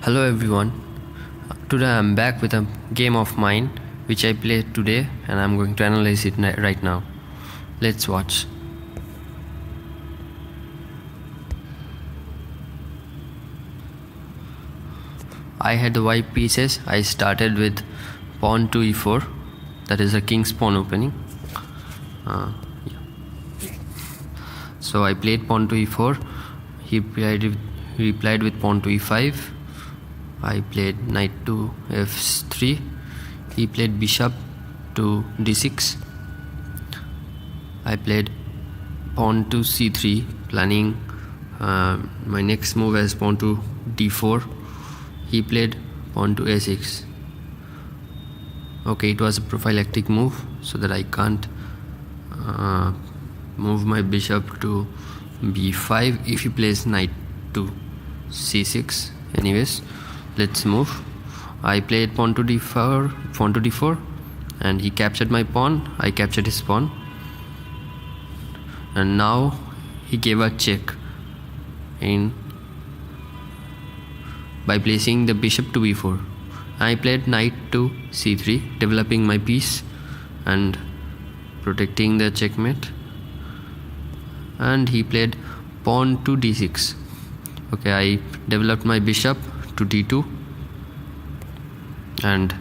Hello everyone. Today I'm back with a game of mine which I played today and I'm going to analyze it right now. Let's watch. I had the white pieces. I started with pawn to e4, that is a king's pawn opening. So I played pawn to e4. He replied with pawn to e5. I played knight to f3. He played bishop to d6. I played pawn to c3, planning my next move as pawn to d4. He played pawn to a6. Okay, it was a prophylactic move so that I can't move my bishop to b5 if he plays knight to c6. Anyways, let's move. I played pawn to d4, and he captured my pawn. I captured his pawn, and now he gave a check by placing the bishop to b4. I played knight to c3, developing my piece and protecting the checkmate. And he played pawn to d6. Okay, I developed my bishop to d2 and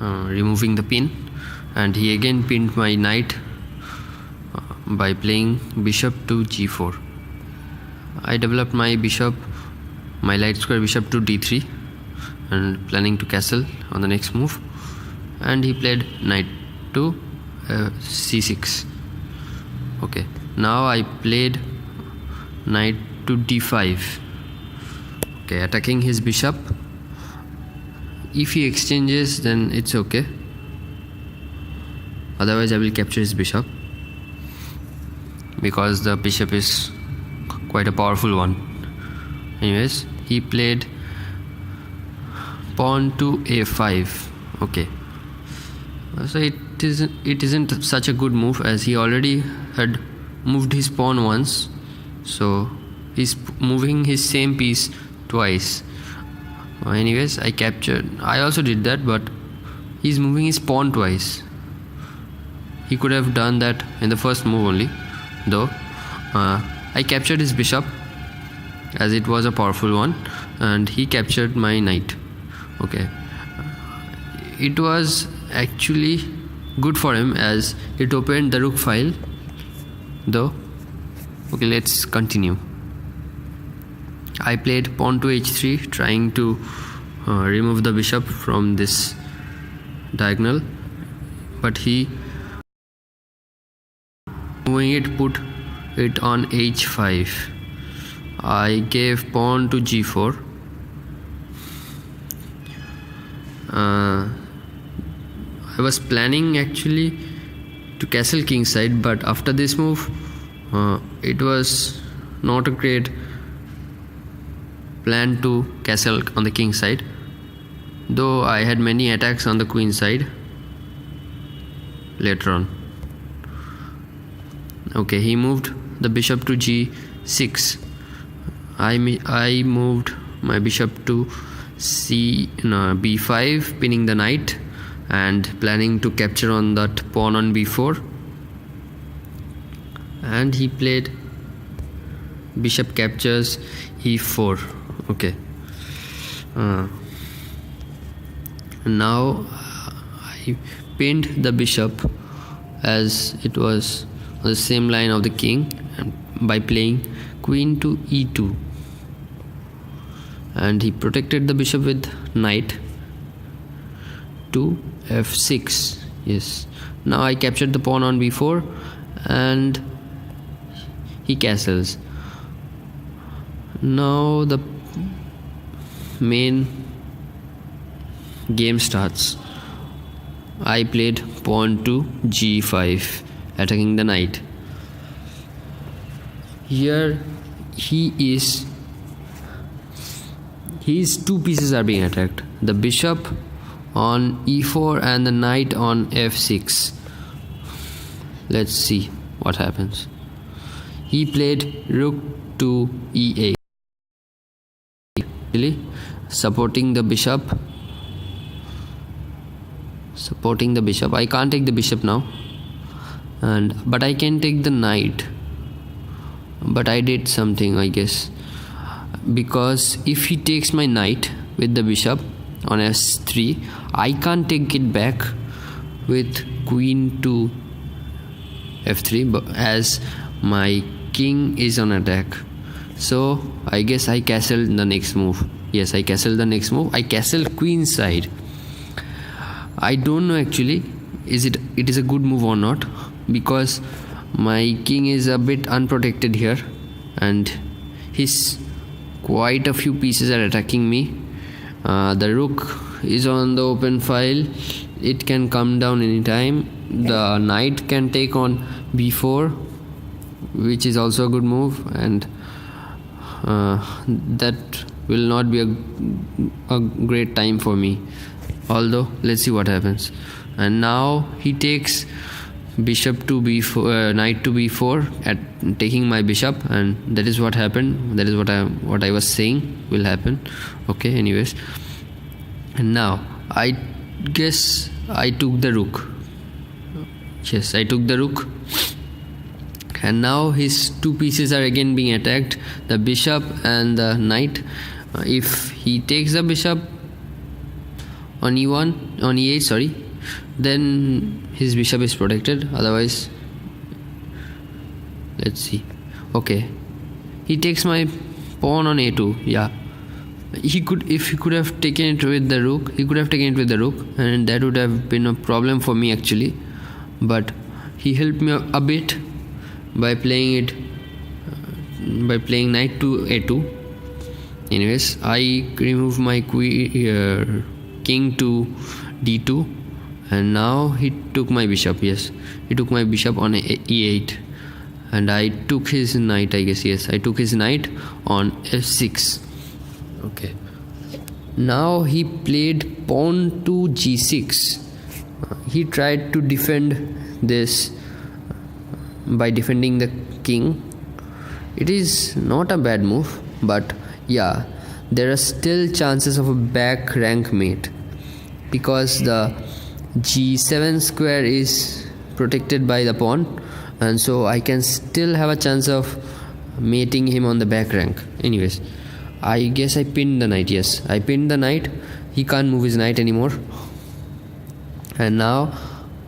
removing the pin, and he again pinned my knight by playing bishop to g4. I developed my light square bishop to d3 and planning to castle on the next move, and he played knight to c6. Okay, now I played knight to d5. Okay, attacking his bishop. If he exchanges, then it's okay, otherwise I will capture his bishop because the bishop is quite a powerful one. Anyways, he played pawn to a5. Okay, so it isn't such a good move as he already had moved his pawn once, so he's moving his same piece twice. Anyways, I also did that, but he's moving his pawn twice. He could have done that in the first move only, though. I captured his bishop as it was a powerful one, and he captured my knight. Okay, it was actually good for him as it opened the rook file, though. Okay, let's continue. I played pawn to h3, trying to remove the bishop from this diagonal, but he moving it put it on h5. I gave pawn to g4. I was planning actually to castle kingside, but after this move it was not a great plan to castle on the king side, though I had many attacks on the queen side later on. Okay, he moved the bishop to g6. I moved my bishop to b5, pinning the knight and planning to capture on that pawn on b4, and he played bishop captures e4. Okay, now I pinned the bishop as it was on the same line of the king, and by playing queen to e2, and he protected the bishop with knight to f6. Yes, now I captured the pawn on b4 and he castles. Now the main game starts. I played pawn to g5, attacking the knight. Here his two pieces are being attacked, the bishop on e4 and the knight on f6. Let's see what happens. He played rook to e8. really supporting the bishop. I can't take the bishop now, but I can take the knight. But I did something, I guess, because if he takes my knight with the bishop on s3, I can't take it back with queen to f3, but as my king is on attack. So I guess I castled the next move. Yes, I castled the next move. I castled queen side. I don't know actually it is a good move or not, because my king is a bit unprotected here and his quite a few pieces are attacking me. The rook is on the open file. It can come down anytime. The knight can take on b4, which is also a good move, and that will not be a great time for me, although let's see what happens. And now he takes bishop to b4, knight to b4, at taking my bishop, and that is what happened. That is what I was saying will happen. Okay, anyways, and now I guess I took the rook. Yes, I took the rook, and now his two pieces are again being attacked, the bishop and the knight. If he takes the bishop on e8, then his bishop is protected. Otherwise, let's see. Okay, he takes my pawn on a2. Yeah, if he could have taken it with the rook, and that would have been a problem for me actually. But he helped me a bit by playing knight to a2. Anyways, I remove my king to d2, and now he took my bishop. Yes, he took my bishop on e8, and I took his knight, I guess. Yes, I took his knight on f6. Okay, now he played pawn to g6. He tried to defend this by defending the king. It is not a bad move, but yeah, there are still chances of a back rank mate, because the g7 square is protected by the pawn, and so I can still have a chance of mating him on the back rank. Anyways, I guess I pinned the knight. Yes, I pinned the knight. He can't move his knight anymore. And now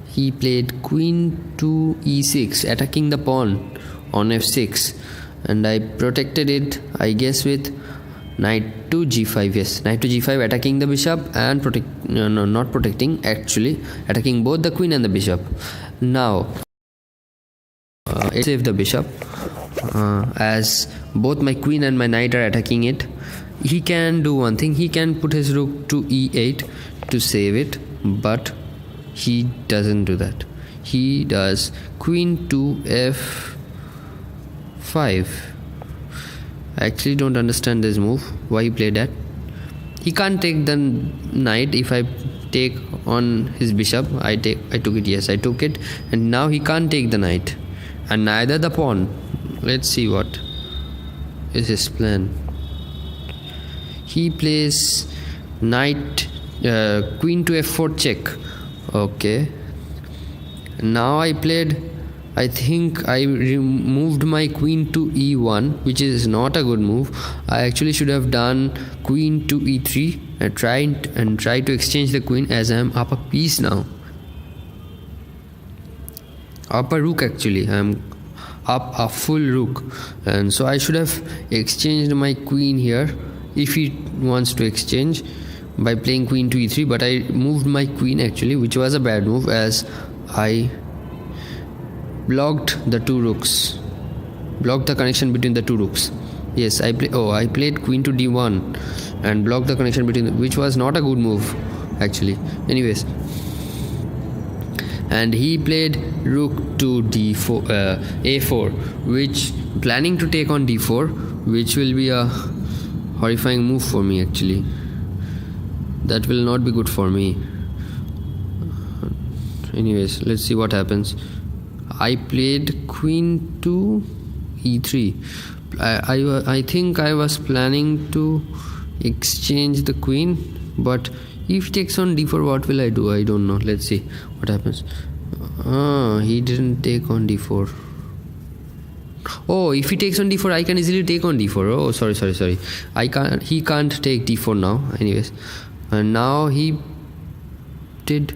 he played queen to e6, attacking the pawn on f6, and I protected it, I guess, with knight to g5. Yes, knight to g5, attacking the bishop and not protecting, actually attacking both the queen and the bishop. Now save the bishop, as both my queen and my knight are attacking it. He can do one thing. He can put his rook to e8 to save it, but he doesn't do that. He does queen to f5. I actually don't understand this move, why he played that. He can't take the knight. If I take on his bishop, I took it. Yes, I took it, and now he can't take the knight, and neither the pawn. Let's see what is his plan. He plays knight, queen to f4 check. Okay, now I think I removed my queen to e1, which is not a good move. I actually should have done queen to e3 and try to exchange the queen, as I am up a piece now. Up a rook actually. I am up a full rook, and so I should have exchanged my queen here if he wants to exchange by playing queen to e3, but I moved my queen actually, which was a bad move, as I blocked the connection between the two rooks. Yes, I played queen to d1 and blocked the connection between which was not a good move actually. Anyways, and he played rook to d4, a4, which planning to take on d4, which will be a horrifying move for me actually. That will not be good for me. Anyways, let's see what happens. I played queen to e3. I think I was planning to exchange the queen, but if he takes on d4, what will I do? I don't know. Let's see what happens. He didn't take on d4. Oh, if he takes on d4, I can easily take on d4. Oh, sorry. He can't take d4 now. Anyways, and now he did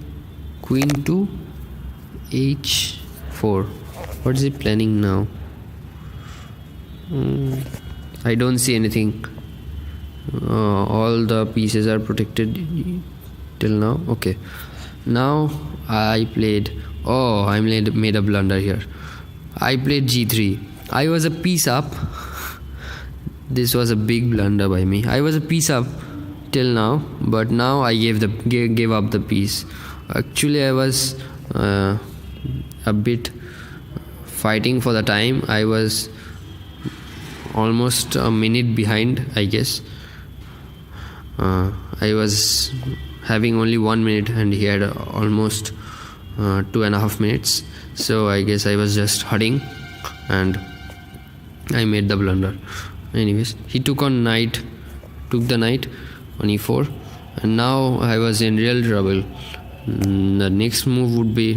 queen to h4. What is he planning now? I don't see anything. All the pieces are protected till now. Okay, now I made a blunder here. I played g3. I was a piece up. This was a big blunder by me. I was a piece up till now, but now I gave up the piece. Actually, I was a bit fighting for the time. I was almost a minute behind, I guess. I was having only 1 minute and he had almost 2.5 minutes. So I guess I was just hurrying and I made the blunder. Anyways, he took the knight on e4, and now I was in real trouble. The next move would be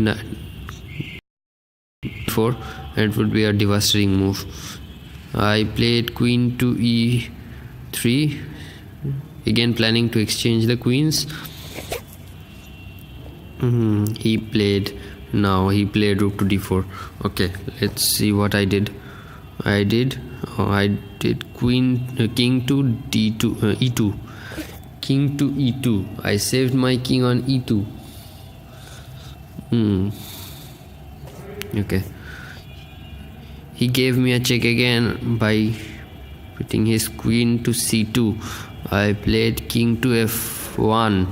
e4, and it would be a devastating move. I played queen to e3, again planning to exchange the queens. He played rook to d4. Okay, let's see what I did. I did king to d2, e2. King to e2. I saved my king on e2. Okay. He gave me a check again by putting his queen to c2. I played king to f1,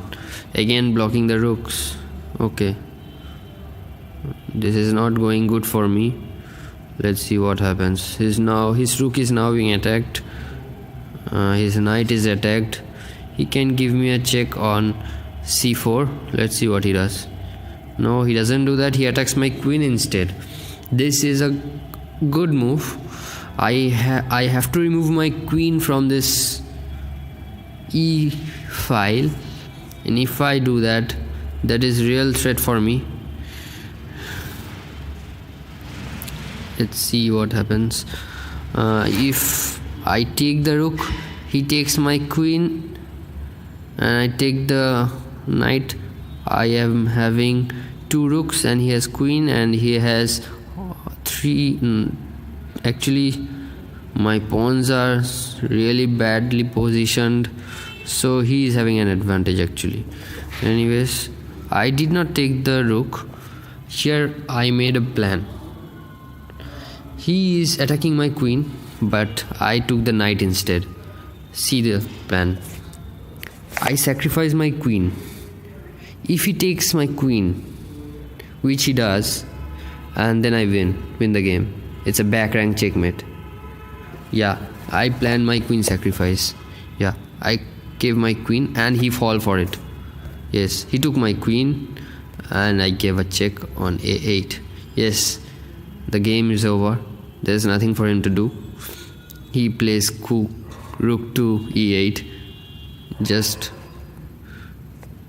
again blocking the rooks. Okay, this is not going good for me. Let's see what happens. His rook is now being attacked. His knight is attacked. He can give me a check on c4. Let's see what he does. No, he doesn't do that. He attacks my queen instead. This is a good move. I have to remove my queen from this e file, and if I do that, that is real threat for me. Let's see what happens. If I take the rook, he takes my queen, and I take the knight. I am having 2 rooks and he has queen and he has 3. Actually, my pawns are really badly positioned, so he is having an advantage actually. Anyways, I did not take the rook. Here I made a plan. He is attacking my queen, but I took the knight instead. See the plan. I sacrifice my queen. If he takes my queen, which he does, and then I win the game. It's a back rank checkmate. Yeah, I planned my queen sacrifice. Yeah, I gave my queen and he fall for it. Yes, he took my queen and I gave a check on a8. Yes, the game is over. There's nothing for him to do. He plays rook to e8,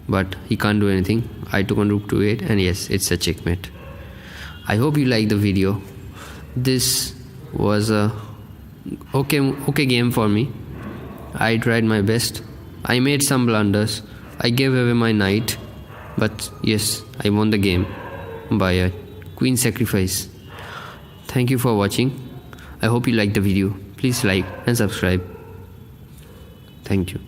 but he can't do anything. I took on rook to e8 and yes, it's a checkmate. I hope you like the video. This was a okay game for me. I tried my best. I made some blunders. I gave away my knight, but yes, I won the game by a queen sacrifice. Thank you for watching. I hope you liked the video. Please like and subscribe. Thank you.